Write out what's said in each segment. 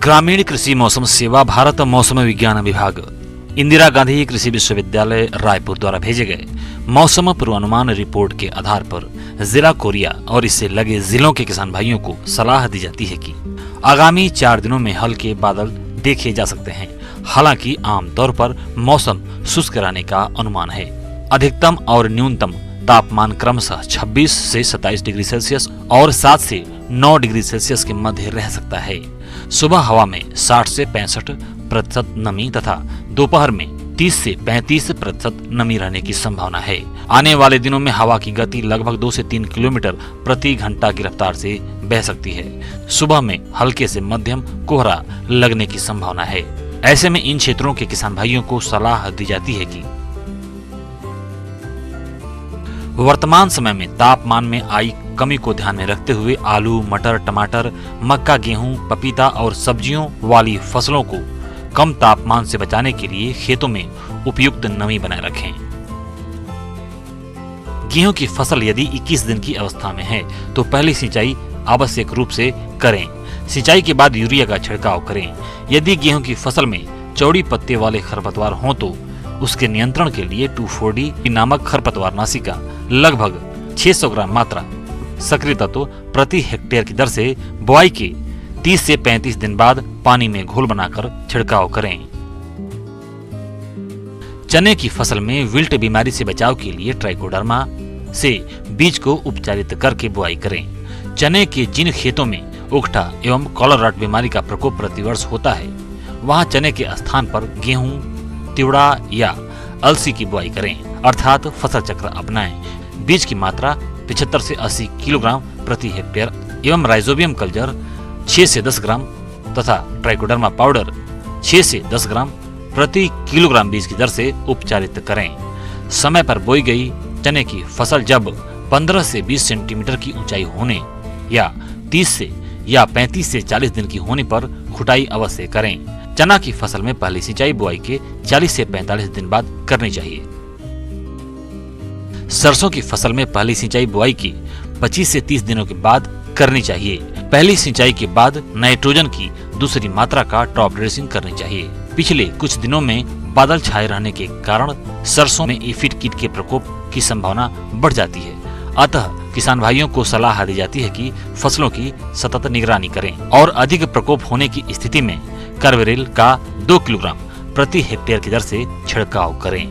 ग्रामीण कृषि मौसम सेवा भारत मौसम विज्ञान विभाग इंदिरा गांधी कृषि विश्वविद्यालय रायपुर द्वारा भेजे गए मौसम पूर्वानुमान रिपोर्ट के आधार पर जिला कोरिया और इससे लगे जिलों के किसान भाइयों को सलाह दी जाती है कि आगामी 4 दिनों में हल्के बादल देखे जा सकते हैं। हालांकि आमतौर पर मौसम शुष्क रहने का अनुमान है। अधिकतम और न्यूनतम तापमान क्रमशः 26 से 27 डिग्री सेल्सियस और 7 से 9 डिग्री सेल्सियस के मध्य रह सकता है। सुबह हवा में 60 से 65% नमी तथा दोपहर में 30 से 35% नमी रहने की संभावना है। आने वाले दिनों में हवा की गति लगभग 2 से 3 किलोमीटर प्रति घंटा की रफ्तार से बह सकती है। सुबह में हल्के से मध्यम कोहरा लगने की संभावना है। ऐसे में इन क्षेत्रों के किसान भाइयों को सलाह दी जाती है कि वर्तमान समय में तापमान में आई कमी को ध्यान में रखते हुए आलू, मटर, टमाटर, मक्का, गेहूं, पपीता और सब्जियों वाली फसलों को कम तापमान से बचाने के लिए खेतों में उपयुक्त नमी बनाए रखें। गेहूं की फसल यदि 21 दिन की अवस्था में है तो पहली सिंचाई आवश्यक रूप से करें। सिंचाई के बाद यूरिया का छिड़काव करें। यदि गेहूं की फसल में चौड़ी पत्ते वाले खरपतवार हों तो उसके नियंत्रण के लिए 2,4-D नामक खरपतवार नाशी का लगभग 600 ग्राम मात्रा सक्रिय तत्व प्रति हेक्टेयर की दर से बुआई के 30 से 35 दिन बाद पानी में घोल बनाकर छिड़काव करें। चने की फसल में विल्ट बीमारी से बचाव के लिए ट्राइकोडर्मा से बीज को उपचारित करके बुआई करें। चने के जिन खेतों में उकठा एवं कॉलर रट बीमारी का प्रकोप प्रतिवर्ष होता है वहां चने के स्थान पर गेहूं, तिवड़ा या अलसी की बुआई करें, अर्थात फसल चक्र अपनाएं। बीज की मात्रा 75 से 80 किलोग्राम प्रति हेक्टेयर एवं राइजोबियम कल्चर 6 से 10 ग्राम तथा ट्राइकोडर्मा पाउडर 6 से 10 ग्राम प्रति किलोग्राम बीज की दर से उपचारित करें। समय पर बोई गई चने की फसल जब 15 से 20 सेंटीमीटर की ऊंचाई होने या 30 से या 35 से 40 दिन की होने पर खुटाई अवश्य करें। चना की फसल में पहली सिंचाई बुआई के 40 से 45 दिन बाद करनी चाहिए। सरसों की फसल में पहली सिंचाई बुआई की 25 से 30 दिनों के बाद करनी चाहिए। पहली सिंचाई के बाद नाइट्रोजन की दूसरी मात्रा का टॉप ड्रेसिंग करनी चाहिए। पिछले कुछ दिनों में बादल छाए रहने के कारण सरसों में एफिड कीट के प्रकोप की संभावना बढ़ जाती है। अतः किसान भाइयों को सलाह दी जाती है कि फसलों की सतत निगरानी करें और अधिक प्रकोप होने की स्थिति में कार्बेरिल का 2 किलोग्राम प्रति हेक्टेयर की दर से छिड़काव करें।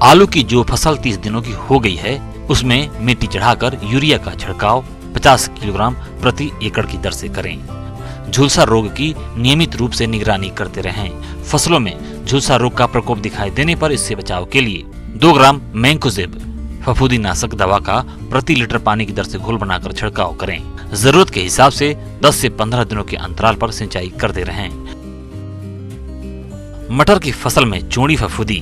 आलू की जो फसल 30 दिनों की हो गई है उसमें मिट्टी चढ़ाकर यूरिया का छिड़काव 50 किलोग्राम प्रति एकड़ की दर से करें। झुलसा रोग की नियमित रूप से निगरानी करते रहें। फसलों में झुलसा रोग का प्रकोप दिखाई देने पर इससे बचाव के लिए 2 ग्राम मैंकोजेब फफूंदीनाशक दवा का प्रति लीटर पानी की दर से घोल बनाकर छिड़काव करें। जरूरत के हिसाब से 10 से 15 दिनों के अंतराल पर सिंचाई करते रहें। मटर की फसल में चूड़ी फफूंदी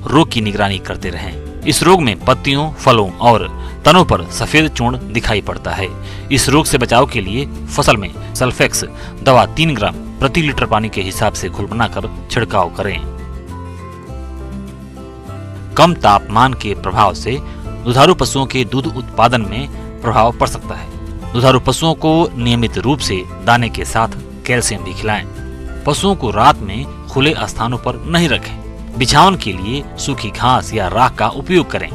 रोग की निगरानी करते रहें। इस रोग में पत्तियों, फलों और तनों पर सफेद चूर्ण दिखाई पड़ता है। इस रोग से बचाव के लिए फसल में सल्फेक्स दवा 3 ग्राम प्रति लीटर पानी के हिसाब से घोल बनाकर छिड़काव करें। कम तापमान के प्रभाव से दुधारू पशुओं के दूध उत्पादन में प्रभाव पड़ सकता है। दुधारू पशुओं को नियमित रूप से दाने के साथ कैल्शियम भी खिलाएं। पशुओं को रात में खुले स्थानों पर नहीं रखें। बिछावन के लिए सूखी घास या राख का उपयोग करें।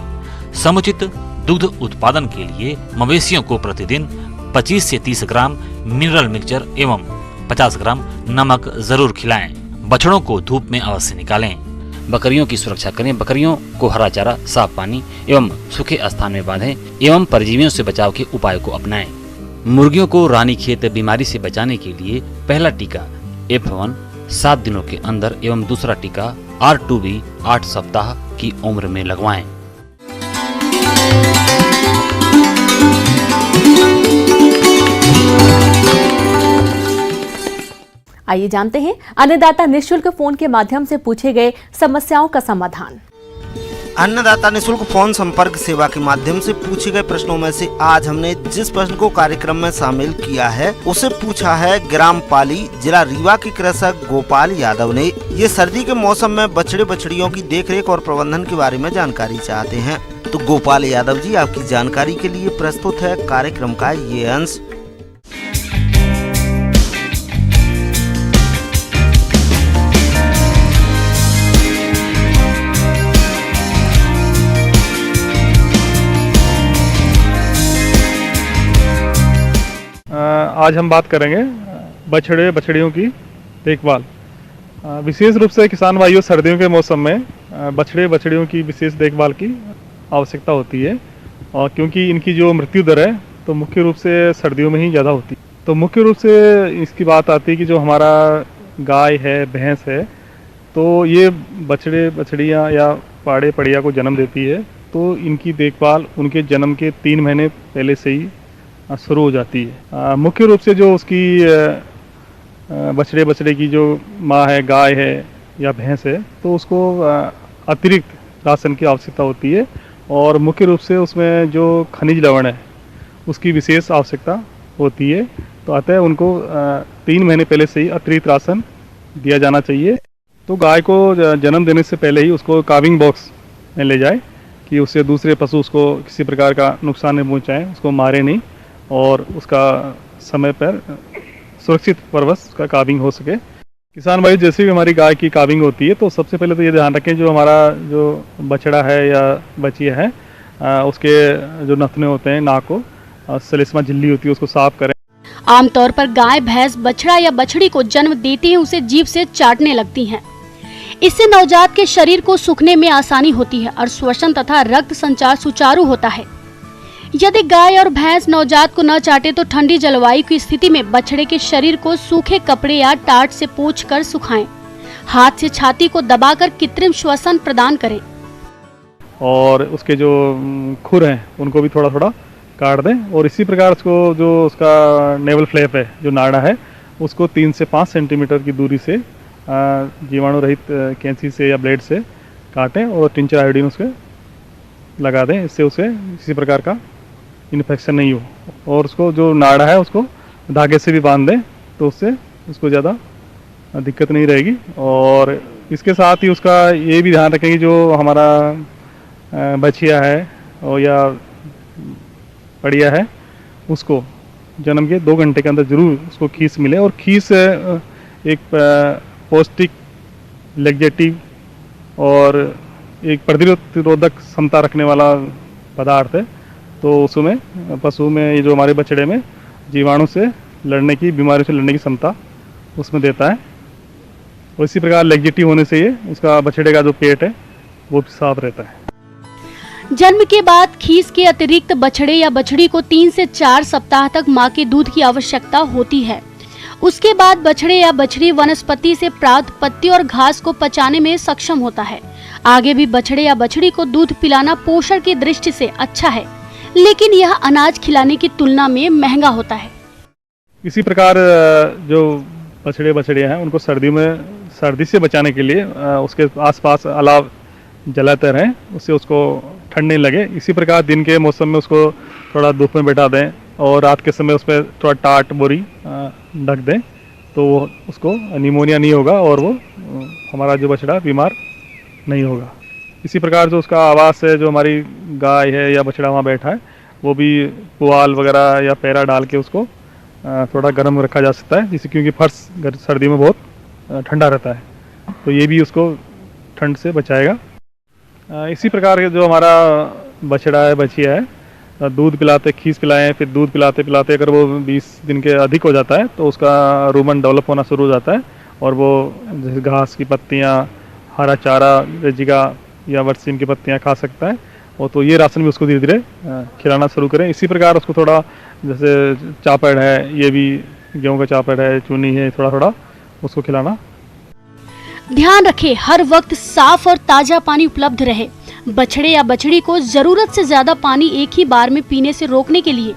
समुचित दुग्ध उत्पादन के लिए मवेशियों को प्रतिदिन 25 से 30 ग्राम मिनरल मिक्सचर एवं 50 ग्राम नमक जरूर खिलाएं। बछड़ों को धूप में अवश्य निकालें। बकरियों की सुरक्षा करें। बकरियों को हरा चारा, साफ पानी एवं सूखे स्थान में बांधें एवं परजीवियों से बचाव के उपाय को अपनाएं। मुर्गियों को रानीखेत बीमारी से बचाने के लिए पहला टीका F1 7 दिनों के अंदर एवं दूसरा टीका R2B 8 सप्ताह की उम्र में लगवाएं। आइए जानते हैं अन्नदाता निःशुल्क फोन के माध्यम से पूछे गए समस्याओं का समाधान। अन्नदाता निःशुल्क फोन संपर्क सेवा के माध्यम से पूछे गए प्रश्नों में से आज हमने जिस प्रश्न को कार्यक्रम में शामिल किया है उसे पूछा है ग्राम पाली, जिला रीवा के कृषक गोपाल यादव ने। ये सर्दी के मौसम में बछड़े बछड़ियों की देखरेख और प्रबंधन के बारे में जानकारी चाहते हैं। तो गोपाल यादव जी, आपकी जानकारी के लिए प्रस्तुत है कार्यक्रम का ये अंश। आज हम बात करेंगे बछड़े बछड़ियों की देखभाल। विशेष रूप से किसान भाइयों, सर्दियों के मौसम में बछड़े बछड़ियों की विशेष देखभाल की आवश्यकता होती है, और क्योंकि इनकी जो मृत्यु दर है तो मुख्य रूप से सर्दियों में ही ज़्यादा होती है। तो मुख्य रूप से इसकी बात आती है कि जो हमारा गाय है, भैंस है, तो ये बछड़े बछड़ियाँ या पाड़े पड़िया को जन्म देती है, तो इनकी देखभाल उनके जन्म के 3 महीने पहले से ही शुरू हो जाती है। मुख्य रूप से जो उसकी बछड़े बछड़े की जो माँ है, गाय है या भैंस है, तो उसको अतिरिक्त राशन की आवश्यकता होती है, और मुख्य रूप से उसमें जो खनिज लवण है उसकी विशेष आवश्यकता होती है। तो अतः उनको 3 महीने पहले से ही अतिरिक्त राशन दिया जाना चाहिए। तो गाय को जन्म देने से पहले ही उसको काविंग बॉक्स में ले जाए कि उससे दूसरे पशु उसको किसी प्रकार का नुकसान नहीं पहुँचाएँ, उसको मारे नहीं, और उसका समय पर सुरक्षित परवश का काविंग हो सके। किसान भाई, जैसे भी हमारी गाय की काविंग होती है तो सबसे पहले तो ये ध्यान रखें जो हमारा जो बछड़ा है या बछिया है, उसके जो नथने होते हैं, नाक को सलेस्मा झिल्ली होती है, उसको साफ करें। आमतौर पर गाय, भैंस, बछड़ा या बछड़ी को जन्म देते ही उसे जीभ से चाटने लगती हैं। इससे नवजात के शरीर को सूखने में आसानी होती है और श्वसन तथा रक्त संचार सुचारू होता है। यदि गाय और भैंस नवजात को न चाटे तो ठंडी जलवायु की स्थिति में बछड़े के शरीर को सूखे कपड़े या टाट से पोंछकर सुखाएं। हाथ से छाती को दबाकर कृत्रिम श्वसन प्रदान करें, और उसके जो खुर हैं उनको भी थोड़ा थोड़ा काट दें। और इसी प्रकार उसको जो उसका नेवल फ्लैप है, जो नाड़ा है, उसको 3 से 5 सेंटीमीटर की दूरी से जीवाणु रहित कैंची से या ब्लेड से काटें और टिंचर आयोडीन उसके लगा दें। इससे उसे किसी प्रकार का इन्फेक्शन नहीं हो, और उसको जो नाड़ा है उसको धागे से भी बांध दें, तो उससे उसको ज़्यादा दिक्कत नहीं रहेगी। और इसके साथ ही उसका ये भी ध्यान रखें कि जो हमारा बछिया है और या पड़िया है, उसको जन्म के 2 घंटे के अंदर जरूर उसको खीस मिले। और खीस एक पौष्टिक, लैक्टेटिव और एक प्रतिरोधक क्षमता रखने वाला पदार्थ है। तो उसमें पशु में, ये जो हमारे बछड़े में जीवाणु से लड़ने की, बीमारियों से लड़ने की क्षमता उसमें देता है। और इसी प्रकार लैक्टेटिव होने से ये उसका बछड़े का जो पेट है वो भी साफ रहता है। जन्म के बाद खीस के अतिरिक्त बछड़े या बछड़ी को 3 से 4 सप्ताह तक मां के दूध की आवश्यकता होती है। उसके बाद बछड़े या बछड़ी वनस्पति से प्राप्त पत्ती और घास को पचाने में सक्षम होता है। आगे भी बछड़े या बछड़ी को दूध पिलाना पोषण की दृष्टि से अच्छा है, लेकिन यह अनाज खिलाने की तुलना में महंगा होता है। इसी प्रकार जो बछड़े बछड़ियाँ हैं उनको सर्दी से बचाने के लिए उसके आसपास अलाव जलाते रहें, उससे उसको ठंड नहीं लगे। इसी प्रकार दिन के मौसम में उसको थोड़ा धूप में बैठा दें और रात के समय उस पर थोड़ा टाट बोरी ढक दें, तो उसको निमोनिया नहीं होगा और वो हमारा जो बछड़ा बीमार नहीं होगा। इसी प्रकार जो उसका आवास है, जो हमारी गाय है या बछड़ा वहाँ बैठा है, वो भी पुआल वगैरह या पैरा डाल के उसको थोड़ा गर्म रखा जा सकता है, जिससे क्योंकि फर्श सर्दी में बहुत ठंडा रहता है, तो ये भी उसको ठंड से बचाएगा। इसी प्रकार के जो हमारा बछड़ा है, बछिया है, दूध पिलाते, खीस पिलाएं, फिर दूध पिलाते पिलाते अगर वो 20 दिन के अधिक हो जाता है तो उसका रूमन डेवलप होना शुरू हो जाता है, और वो जैसे घास की पत्तियाँ, हरा चारा, रेजिका या बरसीम की पत्तियाँ खा सकता है। और तो ये राशन भी उसको धीरे धीरे खिलाना शुरू करें। इसी प्रकार उसको थोड़ा, जैसे चापड़ है, ये भी गेहूँ का चापड़ है, चूनी है, थोड़ा थोड़ा उसको खिलाना। ध्यान रखें, हर वक्त साफ और ताजा पानी उपलब्ध रहे। बछड़े या बछड़ी को जरूरत से ज्यादा पानी एक ही बार में पीने से रोकने के लिए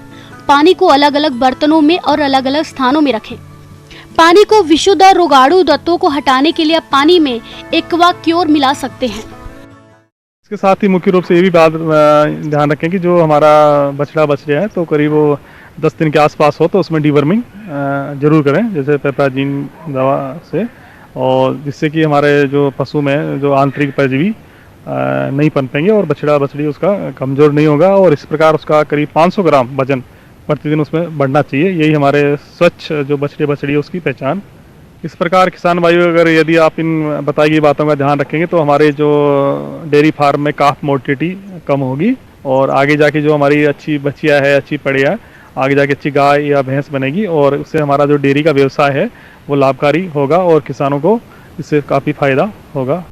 पानी को अलग अलग बर्तनों में और अलग अलग स्थानों में रखें। पानी को विशुद्ध और रोगाणु तत्वों को हटाने के लिए पानी में एक्वा क्योर मिला सकते हैं। इसके साथ ही मुख्य रूप से ये भी बात ध्यान रखें कि जो हमारा बछड़ा बछड़िया है तो करीब वो 10 दिन के आसपास हो तो उसमें डीवर्मिंग जरूर करें, जैसे पेप्राजीन दवा से, और जिससे कि हमारे जो पशु में जो आंतरिक परजीवी नहीं पनपेंगे और बछड़ा बछड़ी उसका कमज़ोर नहीं होगा। और इस प्रकार उसका करीब 500 ग्राम वजन प्रतिदिन उसमें बढ़ना चाहिए। यही हमारे स्वच्छ जो बछड़े बछड़ी है उसकी पहचान। इस प्रकार किसान भाइयों, अगर यदि आप इन बताई गई बातों का ध्यान रखेंगे तो हमारे जो डेयरी फार्म में काफ मोर्टिलिटी कम होगी, और आगे जाके जो हमारी अच्छी बछिया है, अच्छी पड़िया है, आगे जाके अच्छी गाय या भैंस बनेगी और उससे हमारा जो डेयरी का व्यवसाय है वो लाभकारी होगा और किसानों को इससे काफ़ी फायदा होगा।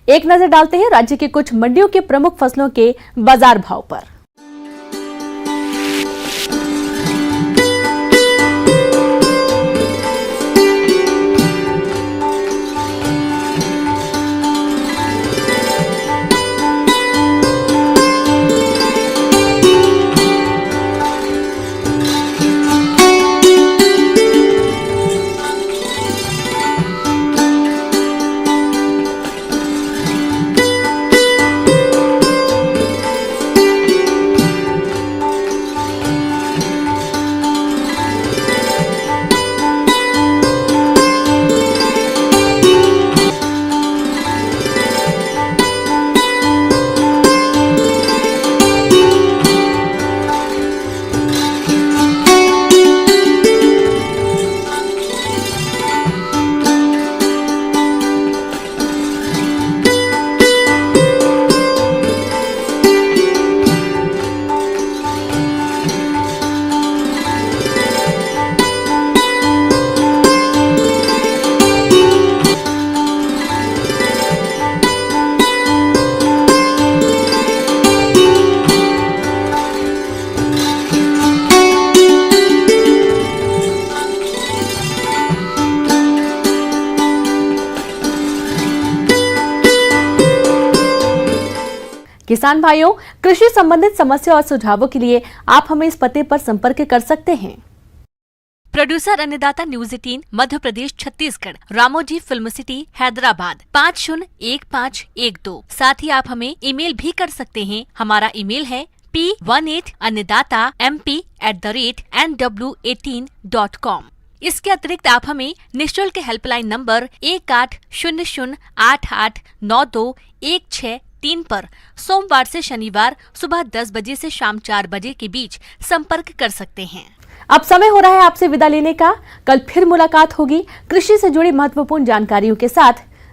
एक नजर डालते हैं राज्य के कुछ मंडियों के प्रमुख फसलों के बाजार भाव पर। किसान भाइयों, कृषि संबंधित समस्या और सुझावों के लिए आप हमें इस पते पर संपर्क कर सकते हैं। प्रोड्यूसर अन्नदाता news 18 Madhya Pradesh Chhattisgarh, Ramoji film city Hyderabad 501512। साथ ही आप हमें ईमेल भी कर सकते हैं। हमारा ईमेल है p18annadatamp@nw18.com। इसके अतिरिक्त आप हमें निःशुल्क हेल्पलाइन नंबर 1800889216 पर सोमवार से शनिवार सुबह 10 बजे से शाम 4 बजे के बीच संपर्क कर सकते हैं। अब समय हो रहा है आपसे विदा लेने का। कल फिर मुलाकात होगी कृषि से जुड़ी महत्वपूर्ण जानकारियों के साथ।